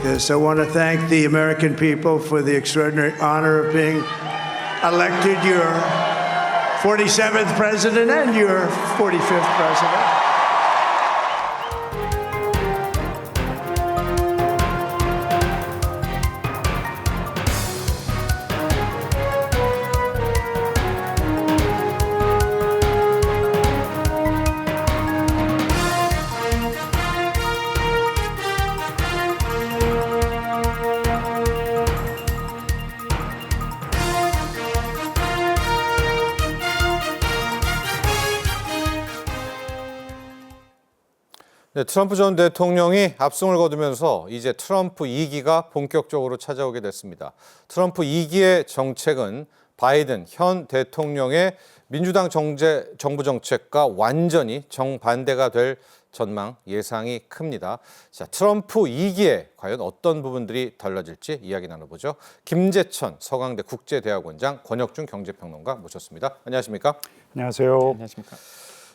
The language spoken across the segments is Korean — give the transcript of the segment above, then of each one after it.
this. I want to thank the American people for the extraordinary honor of being elected your 47th president and your 45th president. 네, 트럼프 전 대통령이 압승을 거두면서 이제 트럼프 2기가 본격적으로 찾아오게 됐습니다. 트럼프 2기의 정책은 바이든 현 대통령의 민주당 정부 정책과 완전히 정반대가 될 전망 예상이 큽니다. 자, 트럼프 2기에 과연 어떤 부분들이 달라질지 이야기 나눠보죠. 김재천 서강대 국제대학원장, 권혁중 경제평론가 모셨습니다. 안녕하십니까? 안녕하세요. 안녕하십니까?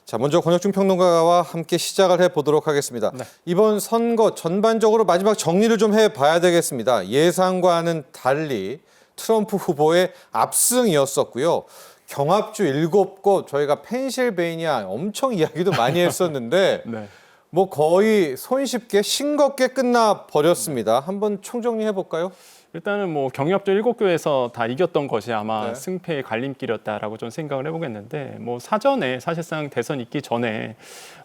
자, 먼저 권혁중 평론가와 함께 시작을 해보도록 하겠습니다. 네. 이번 선거 전반적으로 마지막 정리를 좀 해봐야 되겠습니다. 예상과는 달리 트럼프 후보의 압승이었었고요. 경합주 7곳, 저희가 펜실베이니아 엄청 이야기도 많이 했었는데 네. 뭐 거의 손쉽게 싱겁게 끝나 버렸습니다. 한번 총정리해볼까요? 일단은 뭐 경협조 7교에서 다 이겼던 것이 아마 네. 승패의 갈림길이었다라고 좀 생각을 해보겠는데, 뭐 사전에 사실상 대선 있기 전에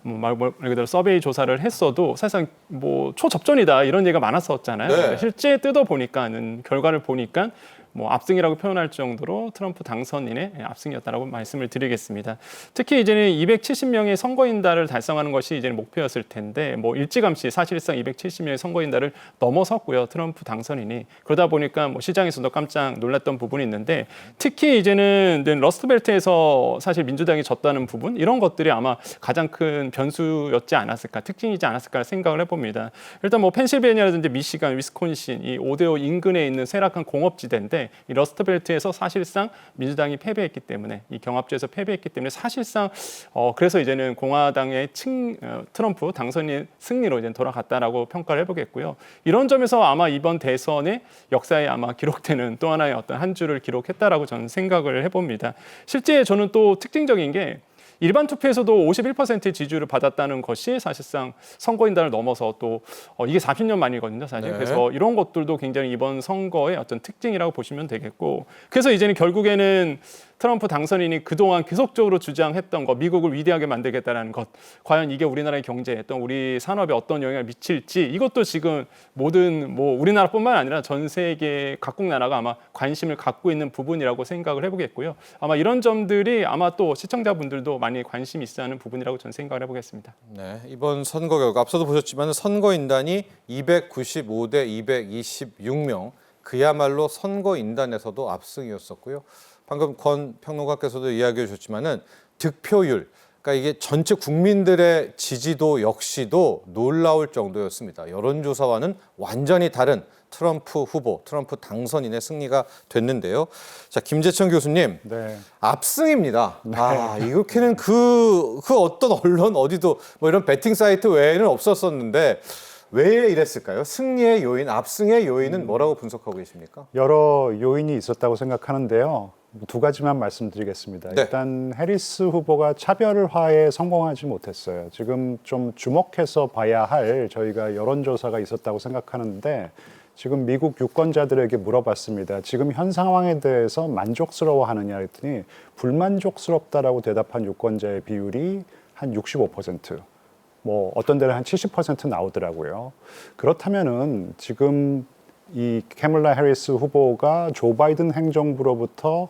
말 그대로 서베이 조사를 했어도 사실상 뭐 초접전이다 이런 얘기가 많았었잖아요. 네. 그러니까 실제 뜯어 보니까는 결과를 보니까 뭐 압승이라고 표현할 정도로 트럼프 당선인의 압승이었다라고 말씀을 드리겠습니다. 특히 이제는 270명의 선거인단을 달성하는 것이 이제는 목표였을 텐데, 뭐 일찌감치 사실상 270명의 선거인단을 넘어섰고요. 트럼프 당선인이. 그러다 보니까 뭐 시장에서도 깜짝 놀랐던 부분이 있는데, 특히 이제는 러스트벨트에서 사실 민주당이 졌다는 부분, 이런 것들이 아마 가장 큰 변수였지 않았을까, 특징이지 않았을까 생각을 해봅니다. 일단 뭐 펜실베니아라든지 미시간, 위스콘신 이 5대5 인근에 있는 쇠락한 공업지대인데, 이 러스트벨트에서 사실상 민주당이 패배했기 때문에, 이 경합주에서 패배했기 때문에 사실상 그래서 이제는 공화당의 트럼프 당선인 승리로 이제 돌아갔다라고 평가를 해보겠고요. 이런 점에서 아마 이번 대선의 역사에 아마 기록되는 또 하나의 어떤 한 줄을 기록했다라고 저는 생각을 해봅니다. 실제 저는 또 특징적인 게, 일반 투표에서도 51%의 지지율을 받았다는 것이 사실상 선거인단을 넘어서 또 이게 40년 만이거든요, 사실. 네. 그래서 이런 것들도 굉장히 이번 선거의 어떤 특징이라고 보시면 되겠고, 그래서 이제는 결국에는 트럼프 당선인이 그동안 계속적으로 주장했던 것, 미국을 위대하게 만들겠다는 것, 과연 이게 우리나라의 경제에 또 우리 산업에 어떤 영향을 미칠지, 이것도 지금 모든 뭐 우리나라뿐만 아니라 전 세계 각국 나라가 아마 관심을 갖고 있는 부분이라고 생각을 해보겠고요. 아마 이런 점들이 아마 또 시청자분들도 많이 관심이 있어하는 부분이라고 저는 생각을 해보겠습니다. 네, 이번 선거 결과 앞서도 보셨지만 선거인단이 295대 226명, 그야말로 선거인단에서도 압승이었었고요. 방금 권 평론가께서도 이야기해 주셨지만은 득표율, 그러니까 이게 전체 국민들의 지지도 역시도 놀라울 정도였습니다. 여론조사와는 완전히 다른 트럼프 후보, 트럼프 당선인의 승리가 됐는데요. 자, 김재천 교수님, 네. 압승입니다. 아, 이렇게는 그 어떤 언론 어디도 뭐 이런 베팅 사이트 외에는 없었었는데 왜 이랬을까요? 승리의 요인, 압승의 요인은 뭐라고 분석하고 계십니까? 여러 요인이 있었다고 생각하는데요. 두 가지만 말씀드리겠습니다. 네. 일단 해리스 후보가 차별화에 성공하지 못했어요. 지금 좀 주목해서 봐야 할 저희가 여론조사가 있었다고 생각하는데, 지금 미국 유권자들에게 물어봤습니다. 지금 현 상황에 대해서 만족스러워하느냐 했더니 불만족스럽다라고 대답한 유권자의 비율이 한 65%, 뭐 어떤 데는 한 70% 나오더라고요. 그렇다면은 지금 이 캐멀라 해리스 후보가 조 바이든 행정부로부터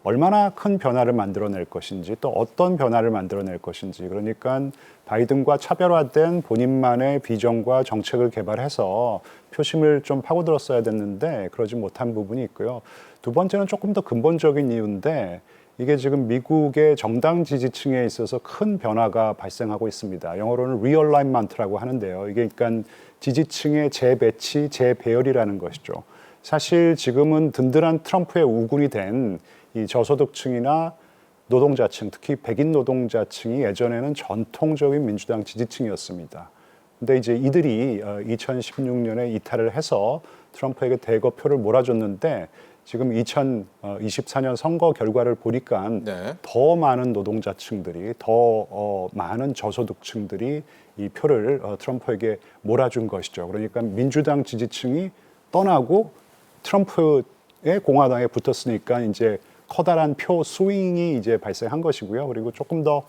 얼마나 큰 변화를 만들어낼 것인지, 또 어떤 변화를 만들어낼 것인지, 그러니까 바이든과 차별화된 본인만의 비전과 정책을 개발해서 표심을 좀 파고들었어야 됐는데 그러지 못한 부분이 있고요. 두 번째는 조금 더 근본적인 이유인데, 이게 지금 미국의 정당 지지층에 있어서 큰 변화가 발생하고 있습니다. 영어로는 realignment라고 하는데요. 이게 그러니까 지지층의 재배치, 재배열이라는 것이죠. 사실 지금은 든든한 트럼프의 우군이 된 이 저소득층이나 노동자층, 특히 백인 노동자층이 예전에는 전통적인 민주당 지지층이었습니다. 근데 이제 이들이 2016년에 이탈을 해서 트럼프에게 대거 표를 몰아줬는데 지금 2024년 선거 결과를 보니까 네. 더 많은 노동자층들이 더 많은 저소득층들이 이 표를 트럼프에게 몰아준 것이죠. 그러니까 민주당 지지층이 떠나고 트럼프의 공화당에 붙었으니까 이제 커다란 표 스윙이 이제 발생한 것이고요. 그리고 조금 더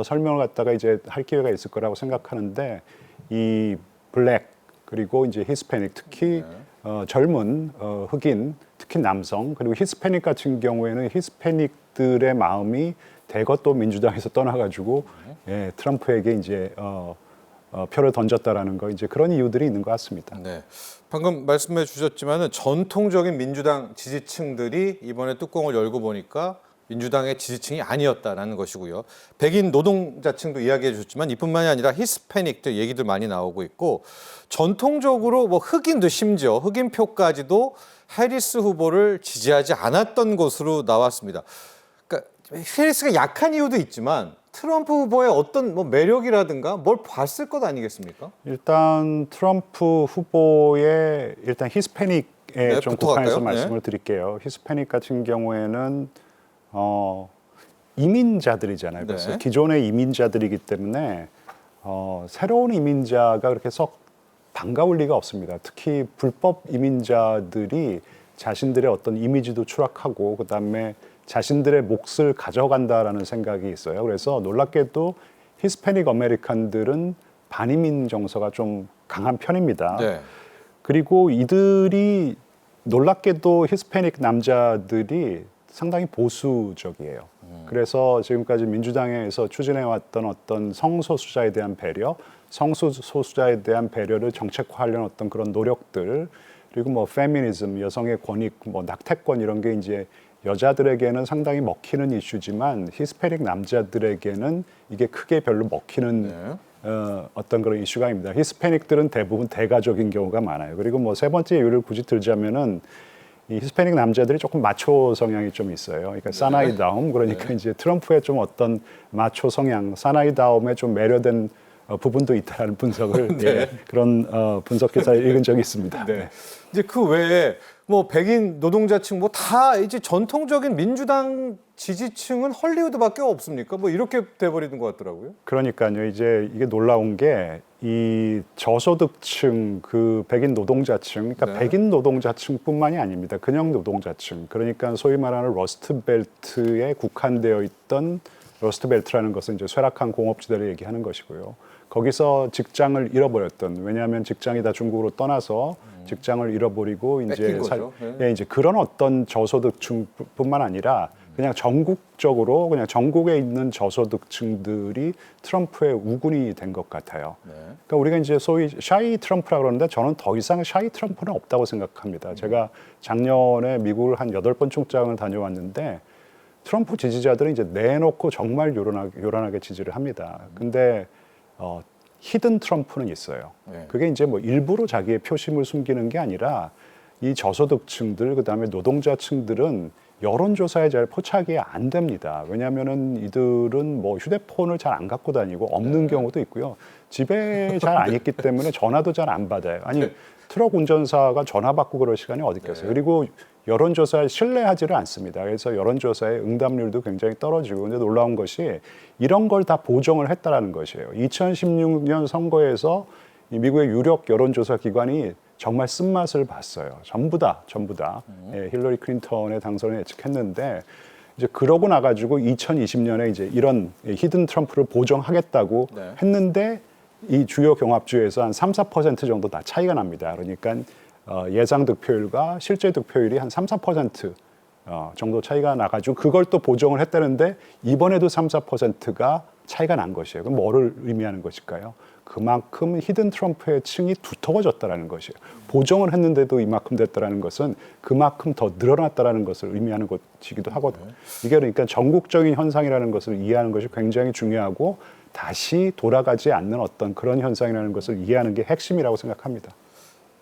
설명을 갖다가 이제 할 기회가 있을 거라고 생각하는데 이 블랙 그리고 이제 히스패닉 특히 젊은 흑인 특히 남성 그리고 히스패닉 같은 경우에는 히스패닉들의 마음이 대거 또 민주당에서 떠나가지고 예, 트럼프에게 이제 표를 던졌다라는 거 이제 그런 이유들이 있는 것 같습니다. 네. 방금 말씀해 주셨지만은 전통적인 민주당 지지층들이 이번에 뚜껑을 열고 보니까 민주당의 지지층이 아니었다라는 것이고요. 백인 노동자층도 이야기해 주셨지만 이뿐만이 아니라 히스패닉들 얘기도 많이 나오고 있고 전통적으로 뭐 흑인도 심지어 흑인 표까지도 해리스 후보를 지지하지 않았던 것으로 나왔습니다. 그러니까 해리스가 약한 이유도 있지만 트럼프 후보의 어떤 뭐 매력이라든가 뭘 봤을 것 아니겠습니까? 일단 트럼프 후보의 일단 히스패닉에 네, 좀 부터 국한해서 갈까요? 말씀을 드릴게요. 히스패닉 같은 경우에는 이민자들이잖아요. 그래서 네. 기존의 이민자들이기 때문에 새로운 이민자가 그렇게 썩 반가울 리가 없습니다. 특히 불법 이민자들이 자신들의 어떤 이미지도 추락하고 그다음에 자신들의 몫을 가져간다라는 생각이 있어요. 그래서 놀랍게도 히스패닉 아메리칸들은 반이민 정서가 좀 강한 편입니다. 네. 그리고 이들이 놀랍게도 히스패닉 남자들이 상당히 보수적이에요. 그래서 지금까지 민주당에서 추진해왔던 어떤 성소수자에 대한 배려, 성소수자에 대한 배려를 정책화하려는 어떤 그런 노력들, 그리고 뭐 페미니즘, 여성의 권익, 뭐 낙태권 이런 게 이제 여자들에게는 상당히 먹히는 이슈지만 히스패닉 남자들에게는 이게 크게 별로 먹히는 어떤 그런 이슈가 아닙니다. 히스패닉들은 대부분 대가족인 경우가 많아요. 그리고 뭐 세 번째 이유를 굳이 들자면은 이 히스패닉 남자들이 조금 마초 성향이 좀 있어요. 그러니까 사나이다움, 그러니까 이제 트럼프의 좀 어떤 마초 성향, 사나이다움에 좀 매료된 부분도 있다는 분석을 예, 그런 분석 기사를 읽은 적이 있습니다. 네. 이제 그 외에 뭐 백인 노동자층 뭐 다 이제 전통적인 민주당 지지층은 헐리우드밖에 없습니까? 뭐 이렇게 돼버리는 것 같더라고요. 그러니까요. 이제 이게 놀라운 게 이 저소득층 그 백인 노동자층, 그러니까 네. 백인 노동자층뿐만이 아닙니다. 그냥 노동자층. 그러니까 소위 말하는 러스트벨트에 국한되어 있던 러스트벨트라는 것은 이제 쇠락한 공업지대를 얘기하는 것이고요. 거기서 직장을 잃어버렸던 왜냐하면 직장이 다 중국으로 떠나서 직장을 잃어버리고 이제 뺏긴 거죠. 네. 예, 이제 그런 어떤 저소득층뿐만 아니라 그냥 전국적으로 그냥 전국에 있는 저소득층들이 트럼프의 우군이 된 것 같아요. 그러니까 우리가 이제 소위 샤이 트럼프라고 그러는데 저는 더 이상 샤이 트럼프는 없다고 생각합니다. 제가 작년에 미국을 한 8번 출장을 다녀왔는데 트럼프 지지자들은 이제 내놓고 정말 요란하게 지지를 합니다. 근데 히든 트럼프는 있어요. 네. 그게 이제 뭐 일부러 자기의 표심을 숨기는 게 아니라 이 저소득층들 그다음에 노동자층들은 여론조사에 잘 포착이 안 됩니다. 왜냐하면은 이들은 뭐 휴대폰을 잘 안 갖고 다니고 없는 경우도 있고요. 집에 잘 안 있기 때문에 전화도 잘 안 받아요. 아니 트럭 운전사가 전화 받고 그럴 시간이 어디 있겠어요. 그리고 여론조사에 신뢰하지를 않습니다. 그래서 여론조사의 응답률도 굉장히 떨어지고 근데 놀라운 것이 이런 걸 다 보정을 했다라는 것이에요. 2016년 선거에서 이 미국의 유력 여론조사 기관이 정말 쓴맛을 봤어요. 전부 다. 예, 힐러리 클린턴의 당선을 예측했는데 이제 그러고 나가지고 2020년에 이제 이런 히든 트럼프를 보정하겠다고 네. 했는데 이 주요 경합주에서 한 3-4% 정도 다 차이가 납니다. 그러니까 예상 득표율과 실제 득표율이 한 3-4% 정도 차이가 나가지고 그걸 또 보정을 했다는데 이번에도 3-4%가 차이가 난 것이에요. 그럼 뭐를 의미하는 것일까요? 그만큼 히든 트럼프의 층이 두터워졌다는 것이에요. 보정을 했는데도 이만큼 됐다는 것은 그만큼 더 늘어났다는 것을 의미하는 것이기도 하거든요. 이게 그러니까 전국적인 현상이라는 것을 이해하는 것이 굉장히 중요하고 다시 돌아가지 않는 어떤 그런 현상이라는 것을 이해하는 게 핵심이라고 생각합니다.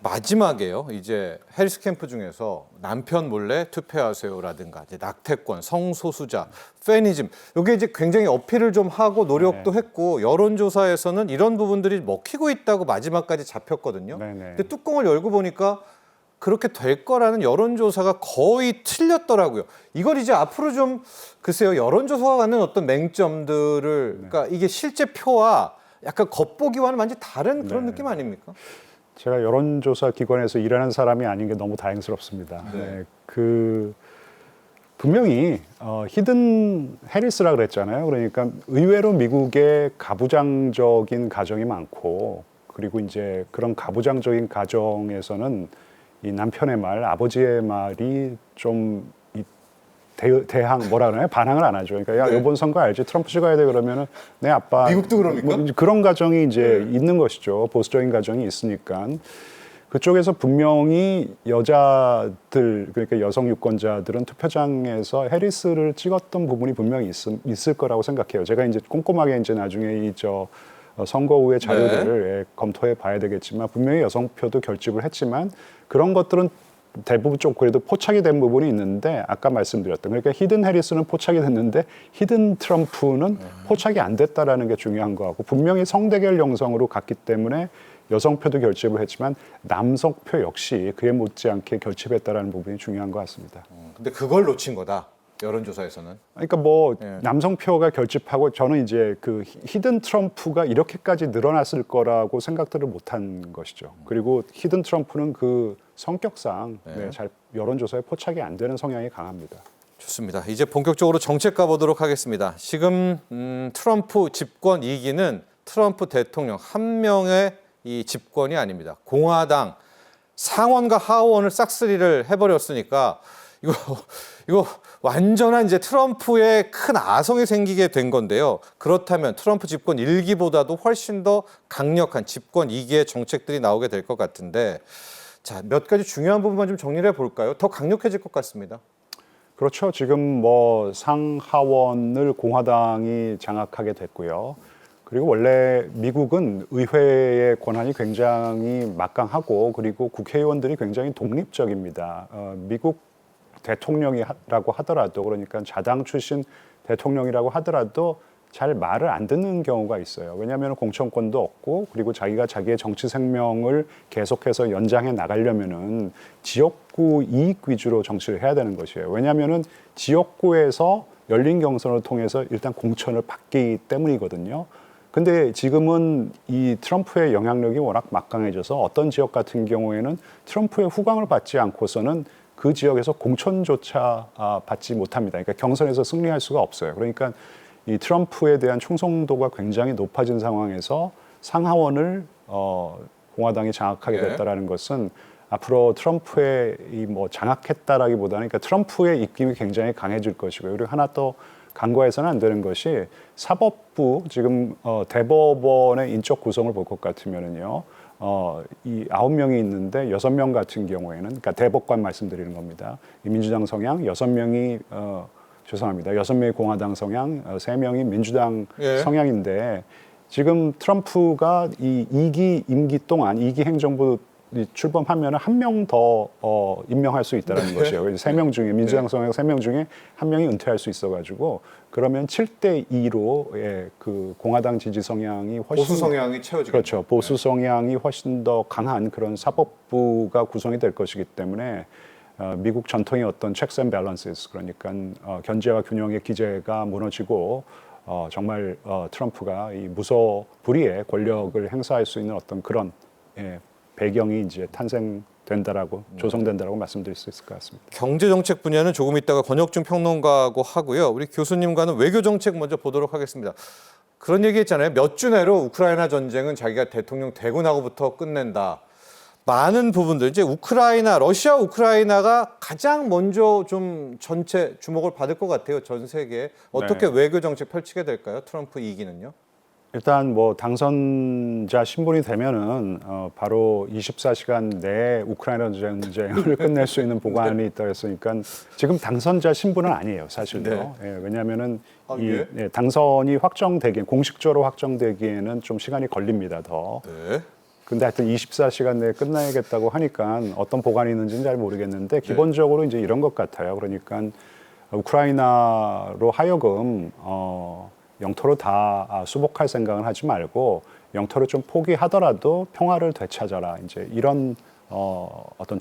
마지막에요. 이제 해리스 캠프 중에서 남편 몰래 투표하세요라든가 이제 낙태권, 성소수자, 페미니즘 이게 이제 굉장히 어필을 좀 하고 노력도 했고 여론조사에서는 이런 부분들이 먹히고 있다고 마지막까지 잡혔거든요. 근데 뚜껑을 열고 보니까 그렇게 될 거라는 여론조사가 거의 틀렸더라고요. 이걸 이제 앞으로 좀 글쎄요 여론조사가 갖는 어떤 맹점들을 그러니까 이게 실제 표와 약간 겉보기와는 완전히 다른 그런 느낌 아닙니까? 제가 여론조사 기관에서 일하는 사람이 아닌 게 너무 다행스럽습니다. 그 분명히 히든 해리스라 그랬잖아요. 그러니까 의외로 미국에 가부장적인 가정이 많고 그리고 이제 그런 가부장적인 가정에서는 이 남편의 말, 아버지의 말이 좀 대항 뭐라 그러나요? 반항을 안 하죠. 그러니까 야 이번 선거 알지? 트럼프 찍어야 돼 그러면은 내 아빠 미국도 그럽니까? 뭐 그런 가정이 이제 있는 것이죠. 보수적인 가정이 있으니까 그쪽에서 분명히 여자들 그러니까 여성 유권자들은 투표장에서 해리스를 찍었던 부분이 분명히 있을 거라고 생각해요. 제가 이제 꼼꼼하게 이제 나중에 이 선거 후의 자료들을 검토해 봐야 되겠지만 분명히 여성표도 결집을 했지만 그런 것들은 대부분 좀 그래도 포착이 된 부분이 있는데 아까 말씀드렸던 그러니까 히든 해리스는 포착이 됐는데 히든 트럼프는 포착이 안 됐다라는 게 중요한 거고 분명히 성대결 형성으로 갔기 때문에 여성표도 결집을 했지만 남성표 역시 그에 못지않게 결집했다라는 부분이 중요한 것 같습니다. 근데 그걸 놓친 거다. 여론조사에서는. 그러니까 뭐 남성표가 결집하고 저는 이제 그 히든 트럼프가 이렇게까지 늘어났을 거라고 생각들을 못한 것이죠. 그리고 히든 트럼프는 그 성격상 잘 여론조사에 포착이 안 되는 성향이 강합니다. 좋습니다. 이제 본격적으로 정책 가보도록 하겠습니다. 지금 트럼프 집권 2기는 트럼프 대통령 한 명의 이 집권이 아닙니다. 공화당 상원과 하원을 싹쓸이를 해버렸으니까 이거 완전한 이제 트럼프의 큰 아성이 생기게 된 건데요. 그렇다면 트럼프 집권 1기보다도 훨씬 더 강력한 집권 2기의 정책들이 나오게 될 것 같은데 자, 몇 가지 중요한 부분만 좀 정리를 해볼까요? 더 강력해질 것 같습니다. 그렇죠. 지금 뭐 상하원을 공화당이 장악하게 됐고요. 그리고 원래 미국은 의회의 권한이 굉장히 막강하고 그리고 국회의원들이 굉장히 독립적입니다. 미국 대통령이라고 하더라도 그러니까 자당 출신 대통령이라고 하더라도 잘 말을 안 듣는 경우가 있어요. 왜냐하면 공천권도 없고 그리고 자기가 자기의 정치 생명을 계속해서 연장해 나가려면은 지역구 이익 위주로 정치를 해야 되는 것이에요. 왜냐하면은 지역구에서 열린 경선을 통해서 일단 공천을 받기 때문이거든요. 근데 지금은 이 트럼프의 영향력이 워낙 막강해져서 어떤 지역 같은 경우에는 트럼프의 후광을 받지 않고서는 그 지역에서 공천조차 받지 못합니다. 그러니까 경선에서 승리할 수가 없어요. 그러니까 이 트럼프에 대한 충성도가 굉장히 높아진 상황에서 상하원을 공화당이 장악하게 됐다라는 것은 앞으로 트럼프의 이 뭐 장악했다라기보다는 그러니까 트럼프의 입김이 굉장히 강해질 것이고요. 그리고 하나 또 간과해서는 안 되는 것이 사법부 지금 대법원의 인적 구성을 볼 것 같으면은요. 이 9명이 있는데 6명 같은 경우에는 그러니까 대법관 말씀드리는 겁니다. 민주당 성향 6명이 죄송합니다. 6명이 공화당 성향, 3명이 민주당 성향인데 지금 트럼프가 이 2기 임기 동안 2기 행정부 출범하면 한 명 더 임명할 수 있다는 것이에요. 3명 중에 민주당 성향 3명 중에 한 명이 은퇴할 수 있어가지고 그러면 7대2로 그 공화당 지지 성향이 훨씬 보수 성향이 채워지겠죠. 그렇죠. 보수 성향이 훨씬 더 강한 그런 사법부가 구성이 될 것이기 때문에 미국 전통의 어떤 checks and balances 그러니까 견제와 균형의 기제가 무너지고 정말 트럼프가 이 무소불위의 권력을 행사할 수 있는 어떤 그런 배경이 이제 탄생된다라고 조성된다라고 말씀드릴 수 있을 것 같습니다. 경제 정책 분야는 조금 있다가 권혁중 평론가하고 하고요. 우리 교수님과는 외교 정책 먼저 보도록 하겠습니다. 그런 얘기 했잖아요. 몇 주 내로 우크라이나 전쟁은 자기가 대통령 되고 나고부터 끝낸다. 많은 부분들 이제 러시아 우크라이나가 가장 먼저 좀 전체 주목을 받을 것 같아요. 전 세계에 어떻게 외교 정책 펼치게 될까요? 트럼프 2기는요? 일단 뭐 당선자 신분이 되면은 바로 24시간 내에 우크라이나 전쟁을 끝낼 수 있는 보관이 있다 했으니까 지금 당선자 신분은 아니에요, 사실요. 왜냐하면은 당선이 확정되기 공식적으로 확정되기에는 좀 시간이 걸립니다, 더. 근데 하여튼 24시간 내에 끝나야겠다고 하니까 어떤 보관이 있는지는 잘 모르겠는데 기본적으로 이제 이런 것 같아요. 그러니까 우크라이나로 하여금 영토를 다 수복할 생각은 하지 말고 영토를 좀 포기하더라도 평화를 되찾아라. 이제 이런 어떤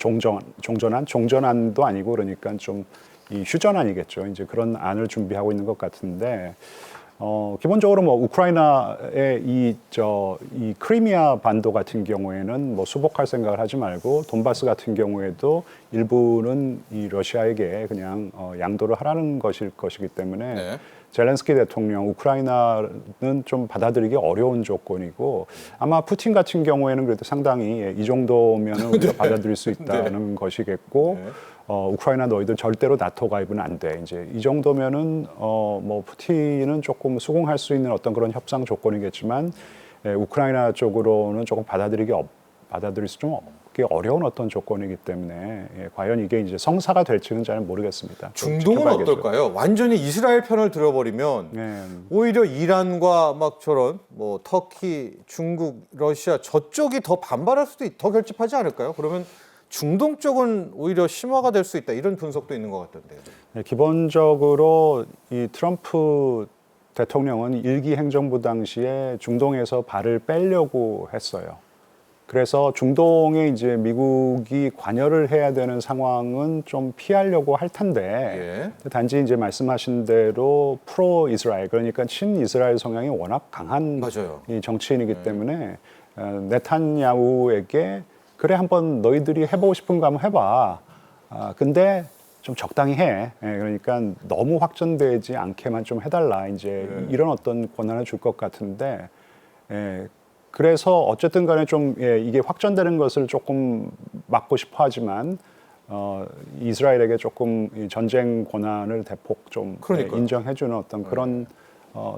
종전안도 아니고 그러니까 좀 이 휴전안이겠죠. 이제 그런 안을 준비하고 있는 것 같은데 기본적으로 뭐 우크라이나의 이 크리미아 반도 같은 경우에는 뭐 수복할 생각을 하지 말고 돈바스 같은 경우에도 일부는 이 러시아에게 그냥 양도를 하라는 것이기 때문에 네. 젤렌스키 대통령 우크라이나는 좀 받아들이기 어려운 조건이고 아마 푸틴 같은 경우에는 그래도 상당히 이 정도면은 우리가 받아들일 수 있다는 것이겠고 우크라이나 너희들 절대로 나토 가입은 안 돼. 이제 이 정도면은 뭐 푸틴은 조금 수긍할 수 있는 어떤 그런 협상 조건이겠지만 우크라이나 쪽으로는 조금 받아들일 수 좀 어려운 어떤 조건이기 때문에 과연 이게 이제 성사가 될지는 잘 모르겠습니다. 중동은 지켜봐야겠죠. 어떨까요? 완전히 이스라엘 편을 들어버리면 네. 오히려 이란과 막 저런 뭐 터키, 중국, 러시아 저쪽이 더 반발할 수도 더 결집하지 않을까요? 그러면 중동 쪽은 오히려 심화가 될 수 있다 이런 분석도 있는 것 같던데요. 네, 기본적으로 이 트럼프 대통령은 일기 행정부 당시에 중동에서 발을 빼려고 했어요. 그래서 중동에 이제 미국이 관여를 해야 되는 상황은 좀 피하려고 할 텐데 단지 이제 말씀하신 대로 프로 이스라엘 그러니까 친 이스라엘 성향이 워낙 강한 맞아요. 이 정치인이기 때문에 네탄야후에게 그래 한번 너희들이 해보고 싶은 거 한번 해봐. 근데 좀 적당히 해. 그러니까 너무 확전되지 않게만 좀 해달라. 이제 이런 어떤 권한을 줄 것 같은데. 그래서 어쨌든 간에 좀 이게 확전되는 것을 조금 막고 싶어 하지만 이스라엘에게 조금 이 전쟁 권한을 대폭 좀 인정해주는 어떤 그런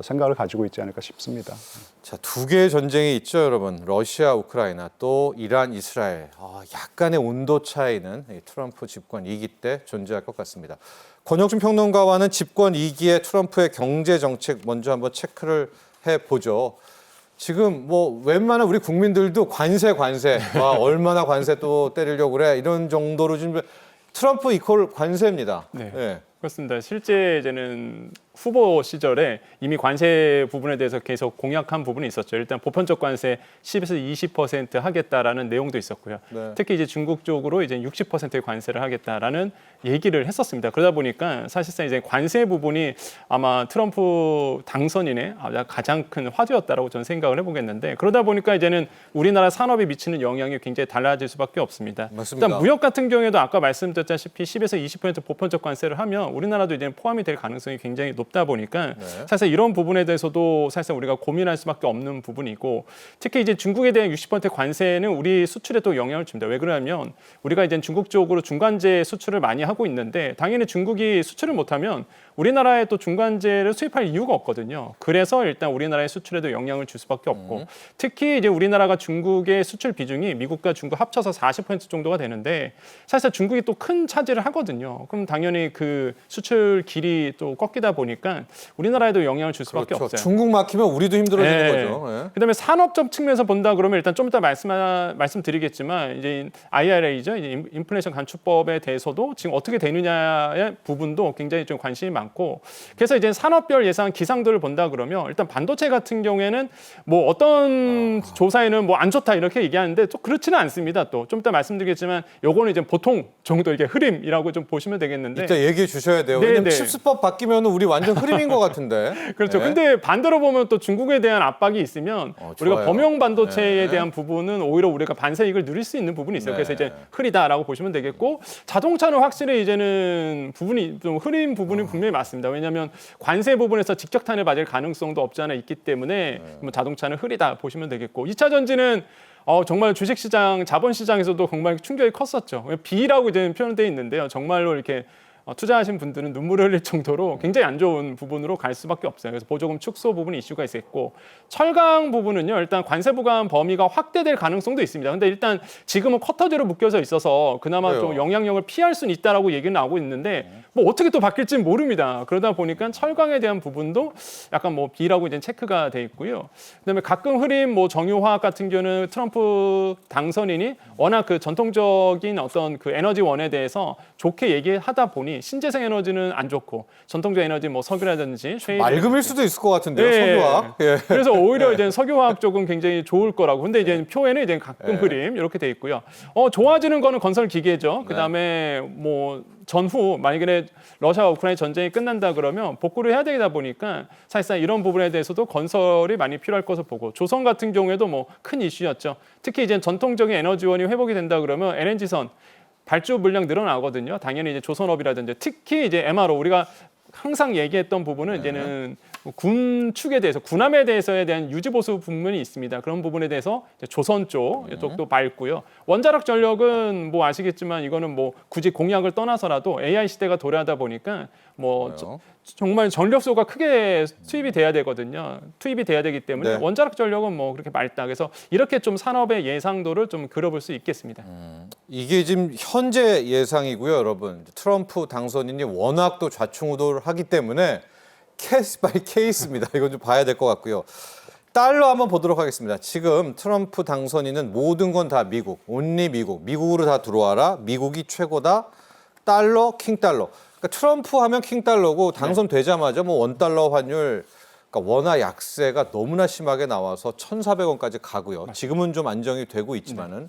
생각을 가지고 있지 않을까 싶습니다. 자, 두 개의 전쟁이 있죠, 여러분. 러시아, 우크라이나, 또 이란, 이스라엘. 약간의 온도 차이는 이 트럼프 집권 2기 때 존재할 것 같습니다. 권혁준 평론가와는 집권 2기의 트럼프의 경제 정책 먼저 한번 체크를 해보죠. 지금 뭐 웬만한 우리 국민들도 관세 얼마나 관세 또 때리려고 그래 이런 정도로 지금 트럼프 이퀄 관세입니다. 네. 그렇습니다. 실제 이제는 후보 시절에 이미 관세 부분에 대해서 계속 공약한 부분이 있었죠. 일단 보편적 관세 10에서 20% 하겠다라는 내용도 있었고요. 특히 이제 중국 쪽으로 이제 60%의 관세를 하겠다라는 얘기를 했었습니다. 그러다 보니까 사실상 이제 관세 부분이 아마 트럼프 당선인의 가장 큰 화두였다라고 저는 생각을 해보겠는데 그러다 보니까 이제는 우리나라 산업에 미치는 영향이 굉장히 달라질 수밖에 없습니다. 맞습니다. 일단 무역 같은 경우에도 아까 말씀드렸다시피 10에서 20% 보편적 관세를 하면 우리나라도 이제 포함이 될 가능성이 굉장히 높다 보니까 사실 이런 부분에 대해서도 사실 우리가 고민할 수밖에 없는 부분이고 특히 이제 중국에 대한 60% 관세는 우리 수출에 또 영향을 줍니다. 왜 그러냐면 우리가 이제 중국 쪽으로 중간재 수출을 많이 하고 있는데 당연히 중국이 수출을 못하면 우리나라에 또 중간재를 수입할 이유가 없거든요. 그래서 일단 우리나라의 수출에도 영향을 줄 수밖에 없고 특히 이제 우리나라가 중국의 수출 비중이 미국과 중국 합쳐서 40% 정도가 되는데 사실 중국이 또 큰 차지를 하거든요. 그럼 당연히 그 수출 길이 또 꺾이다 보니까 우리나라에도 영향을 줄 수밖에 없어요. 중국 막히면 우리도 힘들어지는 거죠. 그다음에 산업적 측면에서 본다 그러면 일단 좀 이따 말씀드리겠지만 이제 IRA죠, 이제 인플레이션 감축법에 대해서도 지금 어떻게 되느냐의 부분도 굉장히 좀 관심이 많고 그래서 이제 산업별 예상 기상도를 본다 그러면 일단 반도체 같은 경우에는 뭐 어떤 조사에는 뭐 안 좋다 이렇게 얘기하는데 또 그렇지는 않습니다. 또 좀 이따 말씀드리겠지만 요거는 이제 보통 정도 이게 흐림이라고 좀 보시면 되겠는데 이따 얘기해 주셔야 돼요. 왜냐면 칩스법 바뀌면 우리 완전 흐림인 것 같은데. 그렇죠. 근데 반대로 보면 또 중국에 대한 압박이 있으면 우리가 범용 반도체에 대한 부분은 오히려 우리가 반세 이익을 누릴 수 있는 부분이 있어요. 그래서 이제 흐리다라고 보시면 되겠고 자동차는 확실히 이제는 부분이 좀 흐린 부분이 분명히 맞습니다. 왜냐하면 관세 부분에서 직격탄을 맞을 가능성도 없지 않아 있기 때문에 자동차는 흐리다 보시면 되겠고 2차 전지는 정말 주식시장, 자본시장에서도 정말 충격이 컸었죠. B라고 이제 표현되어 있는데요. 정말로 이렇게 투자하신 분들은 눈물을 흘릴 정도로 굉장히 안 좋은 부분으로 갈 수밖에 없어요. 그래서 보조금 축소 부분 이슈가 있었고 철강 부분은요. 일단 관세 부과한 범위가 확대될 가능성도 있습니다. 근데 일단 지금은 커터제로 묶여져 있어서 그나마 그래요. 좀 영향력을 피할 수는 있다라고 얘기는 나오고 있는데 뭐 어떻게 또 바뀔지는 모릅니다. 그러다 보니까 철강에 대한 부분도 약간 뭐 B라고 이제 체크가 돼 있고요. 그다음에 가끔 흐린 뭐 정유화학 같은 경우는 트럼프 당선인이 워낙 그 전통적인 어떤 그 에너지원에 대해서 좋게 얘기하다 보니 신재생 에너지는 안 좋고 전통적 에너지 뭐 석유라든지 쉐일 맑음일 수도 있을 것 같은데요, 예. 석유화학. 예. 그래서 오히려 이제 석유화학 쪽은 굉장히 좋을 거라고. 근데 이제 표에는 이제 가끔 흐림 이렇게 돼 있고요. 좋아지는 거는 건설 기계죠. 그다음에 뭐 전후 만약에 러시아와 우크라이나 전쟁이 끝난다 그러면 복구를 해야 되다 보니까 사실상 이런 부분에 대해서도 건설이 많이 필요할 것으로 보고 조선 같은 경우에도 뭐 큰 이슈였죠. 특히 이제 전통적인 에너지원이 회복이 된다 그러면 LNG선 발주 물량 늘어나거든요. 당연히 이제 조선업이라든지 특히 이제 MRO 우리가 항상 얘기했던 부분은 이제는 군 축에 대해서 군함에 대해서에 대한 유지 보수 부분이 있습니다. 그런 부분에 대해서 이제 조선 쪽도 밟고요. 원자력 전력은 뭐 아시겠지만 이거는 뭐 굳이 공약을 떠나서라도 AI 시대가 도래하다 보니까 뭐 정말 전력소가 크게 투입이 돼야 되거든요. 투입이 돼야 되기 때문에 네. 원자력 전력은 뭐 그렇게 맑다. 그래서 이렇게 좀 산업의 예상도를 좀 그려볼 수 있겠습니다. 이게 지금 현재 예상이고요, 여러분. 트럼프 당선인이 워낙 또 좌충우돌하기 때문에 케이스 바이 케이스입니다. 이건 좀 봐야 될 것 같고요. 달러 한번 보도록 하겠습니다. 지금 트럼프 당선인은 모든 건 다 미국, 온리 미국, 미국으로 다 들어와라, 미국이 최고다, 달러, 킹달러. 그러니까 트럼프 하면 킹달러고 당선되자마자 뭐 원달러 환율 그러니까 원화 약세가 너무나 심하게 나와서 1,400원까지 가고요. 지금은 좀 안정이 되고 있지만은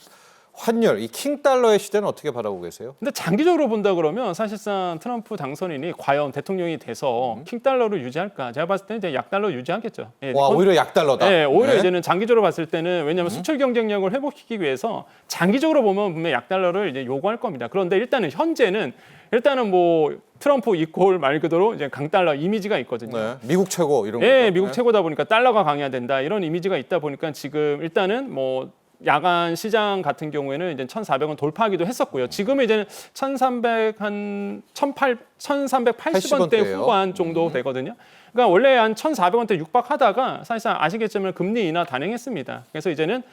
환율, 이 킹달러의 시대는 어떻게 바라보고 계세요? 근데 장기적으로 본다 그러면 사실상 트럼프 당선인이 과연 대통령이 돼서 킹달러를 유지할까? 제가 봤을 때는 이제 약달러 유지하겠죠. 예, 와, 오히려 약달러다. 네, 오히려 네. 이제는 장기적으로 봤을 때는 왜냐하면 수출 경쟁력을 회복시키기 위해서 장기적으로 보면 분명 약달러를 이제 요구할 겁니다. 그런데 현재는 뭐 트럼프 이퀄 말 그대로 이제 강달러 이미지가 있거든요. 네, 미국 최고 이런 거. 예, 미국 최고다 보니까 달러가 강해야 된다 이런 이미지가 있다 보니까 지금 일단은 뭐 야간 시장 같은 경우에는 이제 1,400원 돌파하기도 했었고요. 지금은 이제 1,380원대 대예요. 후반 정도 되거든요. 그러니까 원래 한 1,400원대 육박하다가 사실상 아시겠지만 금리 인하 단행했습니다. 그래서 이제는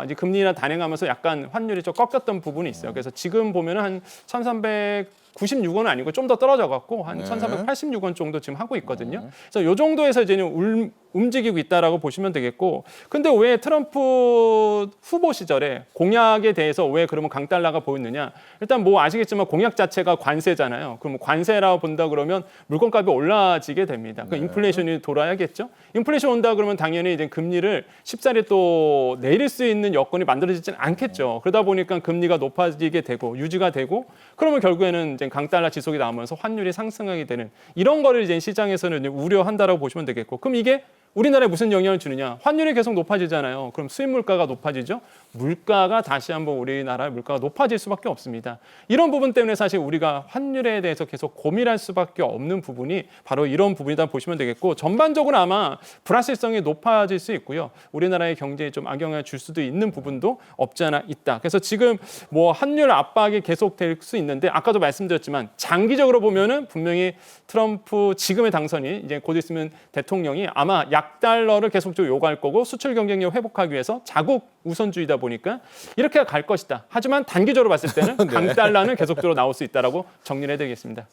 이제 금리 인하 단행하면서 약간 환율이 좀 꺾였던 부분이 있어요. 그래서 지금 보면은 한 1,396원은 아니고 좀 더 떨어져 갖고 한 1,386원 정도 지금 하고 있거든요. 그래서 이 정도에서 이제는 움직이고 있다라고 보시면 되겠고, 근데 왜 트럼프 후보 시절에 공약에 대해서 왜 그러면 강달러가 보였느냐? 일단 뭐 아시겠지만 공약 자체가 관세잖아요. 그럼 관세라고 본다 그러면 물건값이 올라지게 됩니다. 그 인플레이션이 돌아야겠죠. 인플레이션 온다 그러면 당연히 이제 금리를 쉽사리 또 내릴 수 있는 여건이 만들어지지는 않겠죠. 그러다 보니까 금리가 높아지게 되고 유지가 되고, 그러면 결국에는 이제 강달러 지속이 나오면서 환율이 상승하게 되는 이런 거를 이제 시장에서는 이제 우려한다라고 보시면 되겠고, 그럼 이게 우리나라에 무슨 영향을 주느냐? 환율이 계속 높아지잖아요. 그럼 수입 물가가 높아지죠. 물가가 다시 한번 우리나라의 물가가 높아질 수밖에 없습니다. 이런 부분 때문에 사실 우리가 환율에 대해서 계속 고민할 수밖에 없는 부분이 바로 이런 부분이다 보시면 되겠고, 전반적으로 아마 불확실성이 높아질 수 있고요. 우리나라의 경제에 좀 악영향을 줄 수도 있는 부분도 없지 않아 있다. 그래서 지금 뭐 환율 압박이 계속될 수 있는데, 아까도 말씀드렸지만 장기적으로 보면은 분명히 트럼프 지금의 당선이 이제 곧 있으면 대통령이 아마 약달러를 계속적으로 요구할 거고, 수출 경쟁력 회복하기 위해서 자국 우선주의다 보니까 이렇게 갈 것이다. 하지만 단기적으로 봤을 때는 강달러는 계속적으로 나올 수 있다라고 정리를 해드리겠습니다.